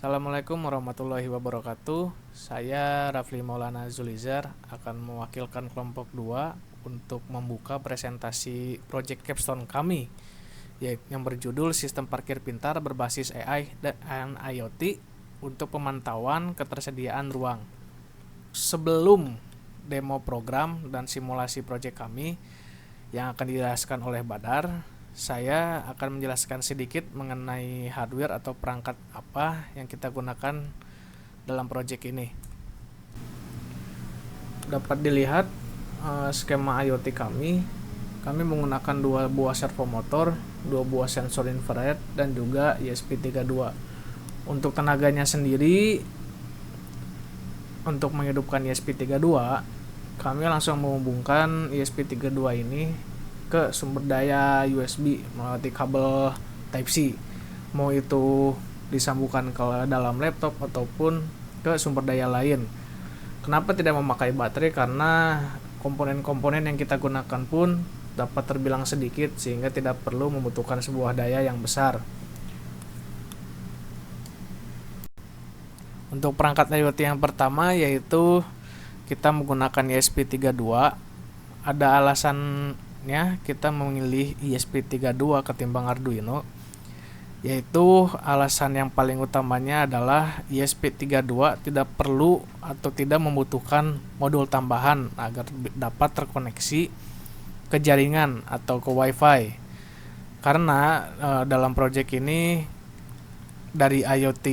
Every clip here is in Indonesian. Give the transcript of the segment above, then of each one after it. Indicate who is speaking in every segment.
Speaker 1: Assalamualaikum warahmatullahi wabarakatuh. Saya Rafli Maulana Zulizar akan mewakilkan kelompok 2 untuk membuka presentasi project capstone kami yang berjudul Sistem Parkir Pintar Berbasis AI dan IoT untuk pemantauan ketersediaan ruang. Sebelum demo program dan simulasi project kami yang akan dijelaskan oleh Badar, saya akan menjelaskan sedikit mengenai hardware atau perangkat apa yang kita gunakan dalam proyek ini. Dapat dilihat skema IoT kami menggunakan 2 buah servomotor, 2 buah sensor infrared, dan juga ESP32. Untuk tenaganya sendiri, untuk menghidupkan ESP32, kami langsung menghubungkan ESP32 ini ke sumber daya USB melalui kabel Type-C. Mau itu disambungkan ke dalam laptop ataupun ke sumber daya lain. Kenapa tidak memakai baterai? Karena komponen-komponen yang kita gunakan pun dapat terbilang sedikit sehingga tidak perlu membutuhkan sebuah daya yang besar. Untuk perangkat IoT yang pertama yaitu kita menggunakan ESP32. Ada alasannya kita memilih ESP32 ketimbang Arduino, yaitu alasan yang paling utamanya adalah ESP32 tidak perlu atau tidak membutuhkan modul tambahan agar dapat terkoneksi ke jaringan atau ke WiFi. Karena dalam proyek ini dari IoT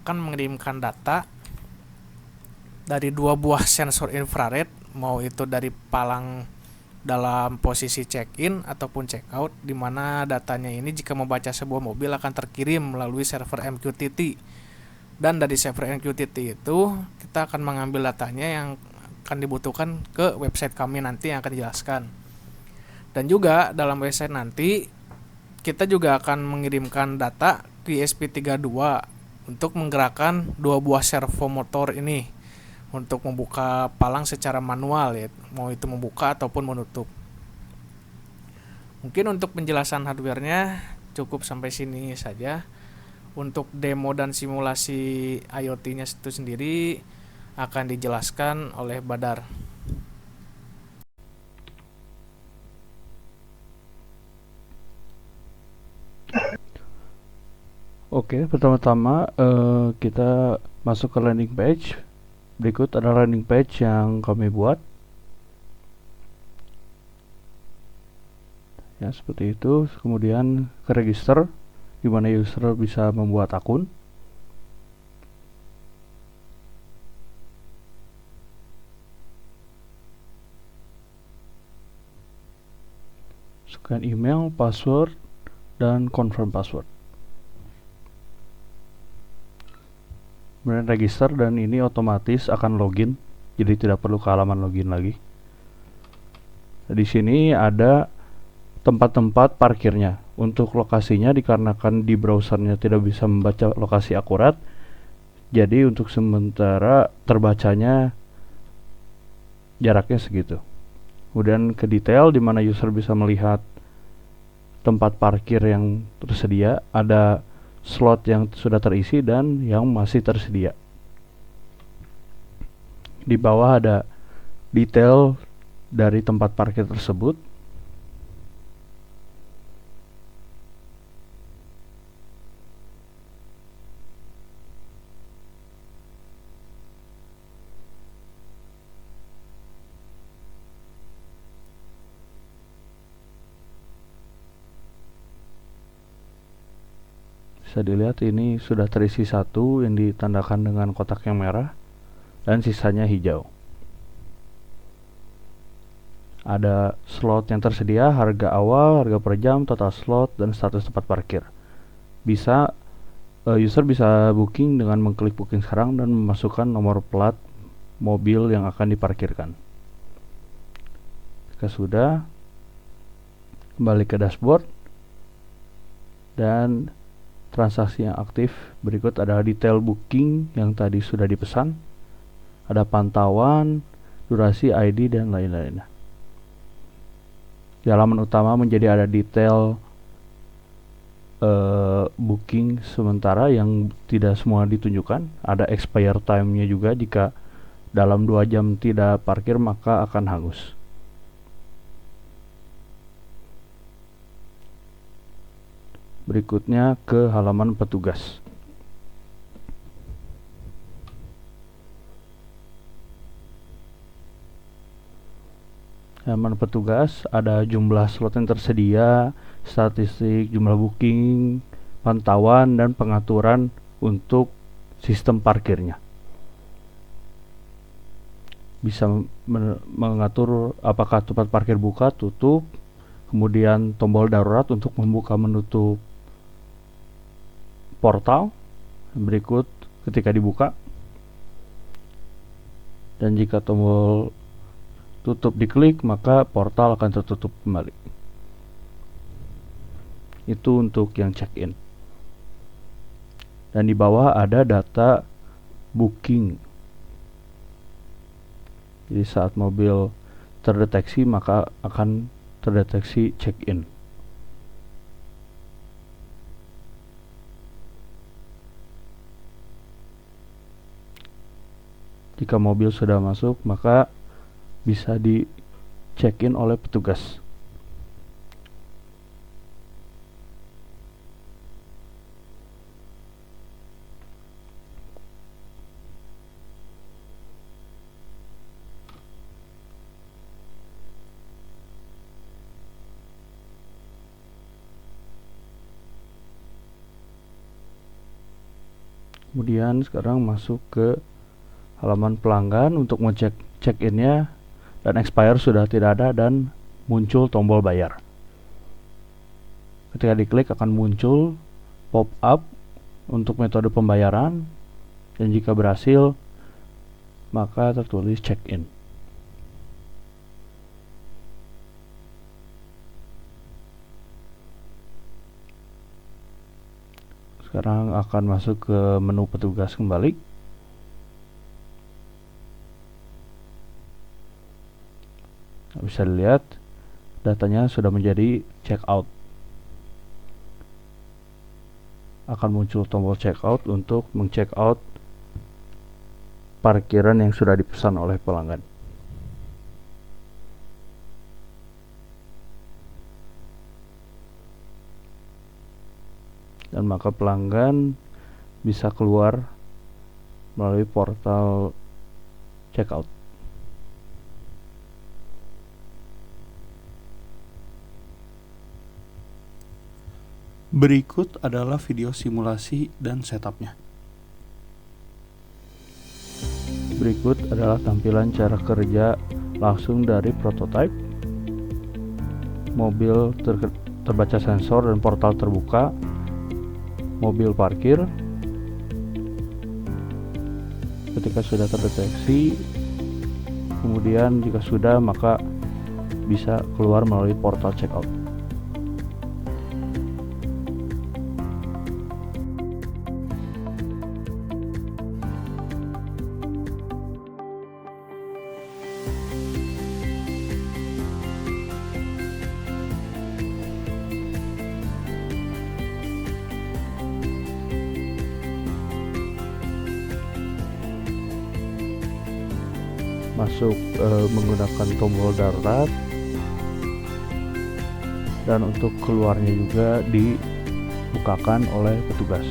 Speaker 1: akan mengirimkan data dari 2 buah sensor infrared, mau itu dari palang dalam posisi check-in ataupun check-out, di mana datanya ini jika membaca sebuah mobil akan terkirim melalui server MQTT. Dan dari server MQTT itu kita akan mengambil datanya yang akan dibutuhkan ke website kami nanti yang akan dijelaskan. Dan juga dalam website nanti kita juga akan mengirimkan data ke ESP32 untuk menggerakkan 2 buah servo motor ini untuk membuka palang secara manual, ya, mau itu membuka ataupun menutup. Mungkin untuk penjelasan hardware-nya cukup sampai sini saja. Untuk demo dan simulasi IoT-nya itu sendiri akan dijelaskan oleh Badar.
Speaker 2: Oke, pertama-tama kita masuk ke landing page. Berikut adalah landing page yang kami buat. Ya, seperti itu. Kemudian ke register, di mana user bisa membuat akun. Masukkan email, password, dan confirm password. Kemudian register, dan ini otomatis akan login, jadi tidak perlu ke halaman login lagi. Di sini ada tempat-tempat parkirnya. Untuk lokasinya, dikarenakan di browsernya tidak bisa membaca lokasi akurat, jadi untuk sementara terbacanya jaraknya segitu. Kemudian ke detail, di mana user bisa melihat tempat parkir yang tersedia, ada slot yang sudah terisi dan yang masih tersedia. Di bawah ada detail dari tempat parkir tersebut. Bisa dilihat ini sudah terisi 1 yang ditandakan dengan kotak yang merah dan sisanya hijau. Ada slot yang tersedia, harga awal, harga per jam, total slot, dan status tempat parkir. User bisa booking dengan mengklik booking sekarang dan memasukkan nomor plat mobil yang akan diparkirkan. Jika sudah, kembali ke dashboard dan transaksi yang aktif. Berikut adalah detail booking yang tadi sudah dipesan, ada pantauan, durasi, ID, dan lain-lainnya. Di halaman utama menjadi ada detail booking sementara yang tidak semua ditunjukkan. Ada expire time-nya juga, jika dalam 2 jam tidak parkir maka akan hangus. Berikutnya ke halaman petugas. Halaman petugas ada jumlah slot yang tersedia, statistik, jumlah booking, pantauan, dan pengaturan untuk sistem parkirnya. Bisa mengatur apakah tempat parkir buka, tutup, kemudian tombol darurat untuk membuka menutup portal berikut ketika dibuka, dan jika tombol tutup diklik maka portal akan tertutup kembali. Itu untuk yang check-in. Dan di bawah ada data booking. Jadi saat mobil terdeteksi maka akan terdeteksi check-in. Jika mobil sudah masuk maka bisa di check-in oleh petugas. Kemudian sekarang masuk ke halaman pelanggan untuk ngecek check-innya, dan expire sudah tidak ada dan muncul tombol bayar. Ketika diklik akan muncul pop up untuk metode pembayaran, dan jika berhasil maka tertulis check-in. Sekarang akan masuk ke menu petugas kembali. Bisa dilihat datanya sudah menjadi check out. Akan muncul tombol check out untuk meng-check out parkiran yang sudah dipesan oleh pelanggan. Dan maka pelanggan bisa keluar melalui portal check out. Berikut adalah video simulasi dan setupnya. Berikut adalah tampilan cara kerja langsung dari prototype. Mobil terbaca sensor dan portal terbuka. Mobil parkir. Ketika sudah terdeteksi, kemudian jika sudah maka bisa keluar melalui portal checkout. Masuk menggunakan tombol darurat, dan untuk keluarnya juga dibukakan oleh petugas.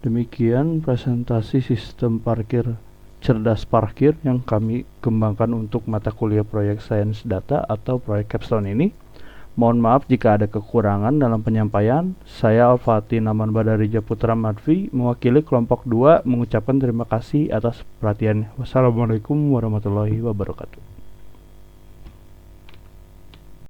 Speaker 2: Demikian presentasi sistem parkir cerdas parkir yang kami kembangkan untuk mata kuliah proyek Sains Data atau proyek capstone ini. Mohon maaf jika ada kekurangan dalam penyampaian. Saya Al-Fatih Naman Badarija Putra Madfi mewakili kelompok 2 mengucapkan terima kasih atas perhatiannya. Wassalamualaikum warahmatullahi wabarakatuh.